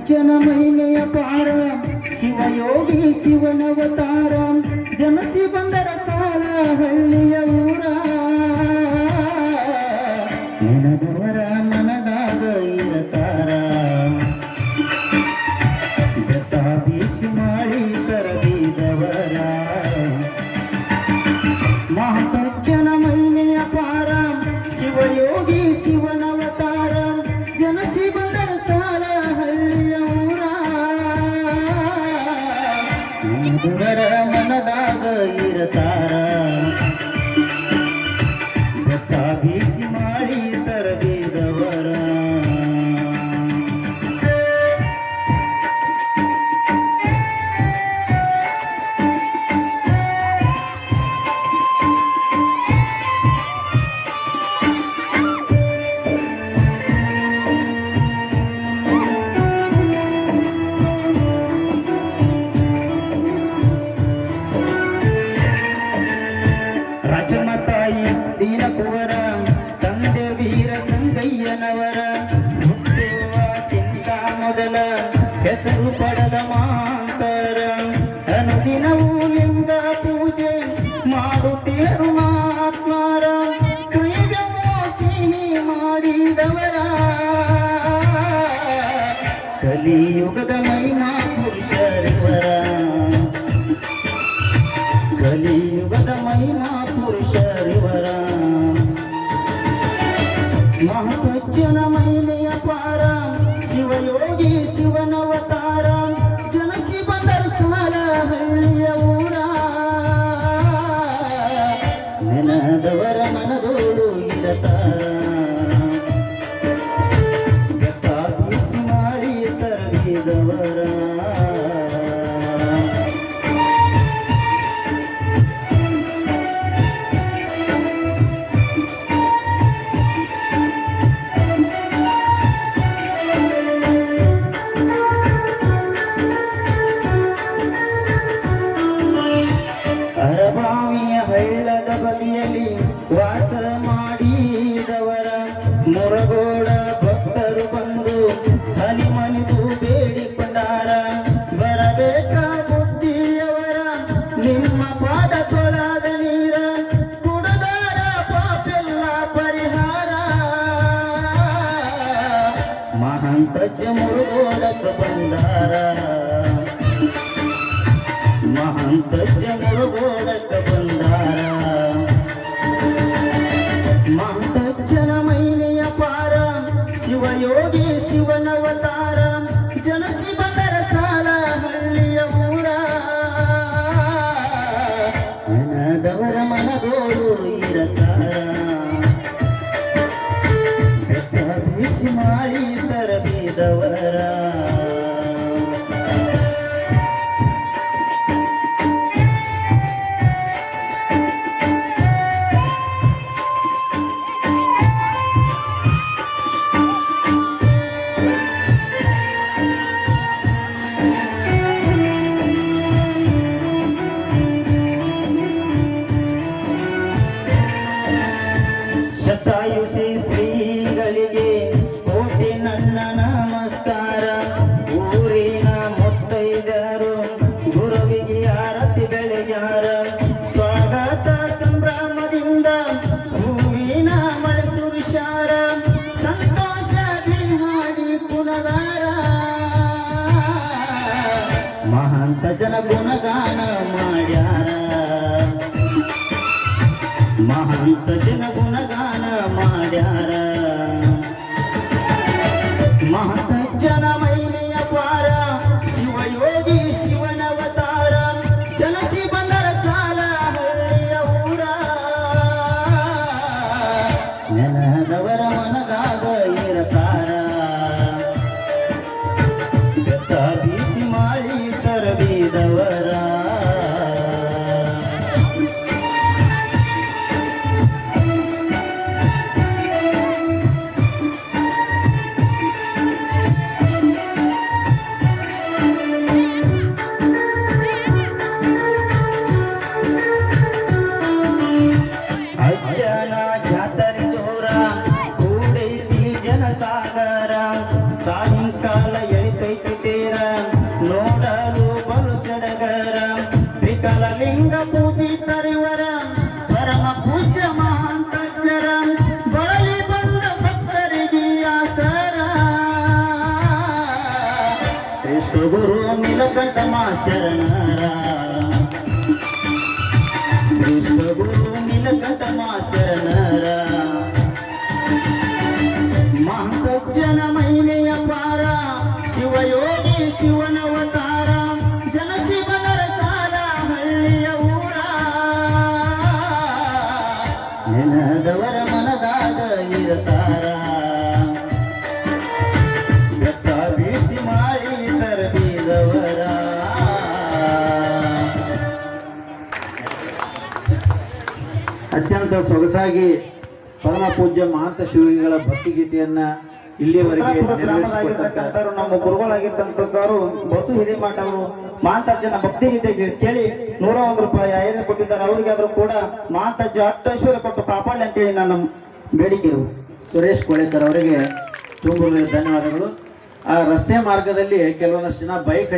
ಮಹತ್ವಜ್ಜನ ಮಹಿಮೆಯ ಪಾರ ಶಿವಯೋಗಿ ಶಿವನವತಾರ ಜನಸಿ ಬಂದರ ಸಾಲ ಹಳ್ಳಿಯ ಊರ ನೆನದವರ ಮನದಾಗ ಇರತಾರ ಬೆತ್ತ ಬೀಸಿ ಮಾಡಿ ತರದಿದವರ ಮಹತ್ವಜ್ಜನ ಮಹಿಮೆಯ ಪಾರ ಶಿವಯೋಗಿ ಶಿವನವತಾರ ಜನಸಿ ಬಂದರ ಸಾಲ ಹಳ್ಳಿಯ ಊರ ನೆನದವರ ಮನದಾಗ ಇರತಾರ ಬೆತ್ತ ಬೀಸಿ ಮಾಡಿ ತರದಿದವರ ರಾಜಮತಾಯಿ ದೀನಕುವರ ತಂದೆ ವೀರ ಸಂಗಯ್ಯನವರ ಹುಟ್ಟುವಕ್ಕಿಂತ ಮೊದಲ ಹೆಸರು ಪಡೆದ ಮಾಂತರ ಅನುದಿನವೂ ಲಿಂಗ ಪೂಜೆ ಮಾಡುತ್ತೀರು ಮಹಾತ್ಮರ ಕೈಗೆ ಸಿಹಿ ಮಾಡಿದವರ ಕಲಿಯುಗದ ಮಹಿಮಾ ಪುರುಷರಿವರ ಕಲಿಯುಗದ ಮಹಿಮಾ ಪುರುಷರಿವರ ಮಹತ್ವಜ್ಜನ ಮಹಿಮೆಯ ಪಾರ ಶಿವಯೋಗಿ ಶಿವನವತಾರ ಜನಸಿ ಬಂದರ ಸಾಲ ಹಳ್ಳಿಯ ಊರ ನೆನದವರ ಮನದೋಡು ಇರತಾರ ಬೆತ್ತ ಬೀಸಿ ಮಾಡಿ ತರದಿದವರ ಅರಬಾವಿಯ ಹಳ್ಳದ ಬದಿಯಲ್ಲಿ ವಾಸ ಮಾಡಿದವರ ಮುರಗೋಡ ಭಕ್ತರು ಬಂದು ಹನಿಮನಿದು ಬೇಡಿಕೊಂಡಾರ ಬರಬೇಕ ಬುದ್ಧಿಯವರ ನಿಮ್ಮ ಪಾದ ತೊಳದ ನೀರ ಕುಡದಾರ ಪಾಪೆಲ್ಲ ಪರಿಹಾರ ಮಹಾಂತಜ್ಜ ಮುರುಗೋಡಕ್ಕೆ ಬಂದಾರ ಮಹಾಂತಜ್ಜ ಮುರುಗೋಡಕ್ಕೆ ಬಂದಾರ ಮಹತ್ವಜ್ಜನ ಮಹಿಮೆಯ ಪಾರ ಶಿವಯೋಗಿ ಶಿವನವತಾರ ಜನಸಿ ಬಂದರ ಸಾಲ ಹಳ್ಳಿಯ ಊರ ನೆನದವರ ಮನದೋಡು ಇರತಾರ ಬೆತ್ತ ಬೀಸಿ ಮಾಡಿ ತರದಿದವರ ಶತಾಯುಷಿ ಶ್ರೀಗಳಿಗೆ ಕೋಟಿ ನನ್ನ ನಮಸ್ಕಾರ ಊರಿನ ಮುತ್ತೈದರು ಗುರುವಿಗೆ ಆರತಿ ಬೆಳೆಗಾರ ಸ್ವಾಗತ ಸಂಭ್ರಮದಿಂದ ಹೂವಿನ ಮಳೆ ಸುರಿಶಾರ ಸಂತೋಷದಿ ಹಾಡಿ ಕುಣದಾರ ಮಹಾಂತ ಜನ ಗುಣಗಾನ ಮಾಡ್ಯಾರ ಮಹಾಂತ ಜನ ಗುಣಗಾನ ಮಾಡ್ಯಾರ ಮಹತ್ವಜ್ಜನ ಮಹಿಮೆಯ ಪಾರ ಶಿವಯೋಗಿ ಶಿವನವತಾರ ಜನಸಿ ಬಂದರ ಸಾಲ ಹಳ್ಳಿಯ ಊರ ನೆನದವರ ಮನದಾಗ ಇರತಾರ ಬೆತ್ತ ಬೀಸಿ ಮಾಡಿ ತರದಿದವರ ಅಜ್ಜನ ಜಾತರಿ ಜೋರ ಕೂಡೈತಿ ಜನಸಾಗರ ಸಾಯಂಕಾಲ ಎಳಿತೈತಿ ಶ್ರೇಷ್ಠ ಗುರು ನೀಲಕಂಠ ಶರಣರ ಶ್ರೇಷ್ಠ ಗುರು ನೀಲಕಂಠ ಶರಣರ ಮಹಂತಜ್ಜನ ಮಹಿಮೆಯ ಪಾರ ಶಿವಯೋಗಿ ಶಿವನವತಾರ ಜನಶಿವನರ ಸಾಲ ಹಳ್ಳಿಯ ಊರ ನೆನದವರ ಮನದಾಗ ಇರತಾರ ಬೆತ್ತ ಬೀಸಿ ಮಾಡಿ ತರಬಿದವರ ಅತ್ಯಂತ ಸೊಗಸಾಗಿ ಪರಮ ಪೂಜ್ಯ ಮಹಾಂತ ಶಿವಲಿಂಗಗಳ ಭಕ್ತಿಗೀತೆಯನ್ನ ಇಲ್ಲಿಯವರೆಗೆ ಗ್ರಾಮದಾಗಿರ್ತಕ್ಕಂಥವ್ರು ನಮ್ಮ ಗುರುಗಳಾಗಿರ್ತಕ್ಕಂಥವ್ರು ಬಸು ಹಿರೇಮಠ ಅವರು ಮಹಾಂತಜ್ಜನ ಭಕ್ತಿಗೀತೆ ಕೇಳಿ 101 ರೂಪಾಯಿ ಐರನ್ ಕೊಟ್ಟಿದ್ದಾರೆ. ಅವ್ರಿಗಾದ್ರೂ ಕೂಡ ಮಹಾಂತಜ್ಜ ಅಟ್ಟೈಶ್ವರ್ಯ ಕೊಟ್ಟು ಕಾಪಾಡಲಿ ಅಂತೇಳಿ ನನ್ನ ಬೇಡಿಕೆ ಇರುವುದು. ಸುರೇಶ್ ಕೋಳೇಕರ್ ಅವರಿಗೆ ತುಂಬ ಧನ್ಯವಾದಗಳು. ಆ ರಸ್ತೆ ಮಾರ್ಗದಲ್ಲಿ ಕೆಲವೊಂದಷ್ಟು ಜನ ಬೈಕ್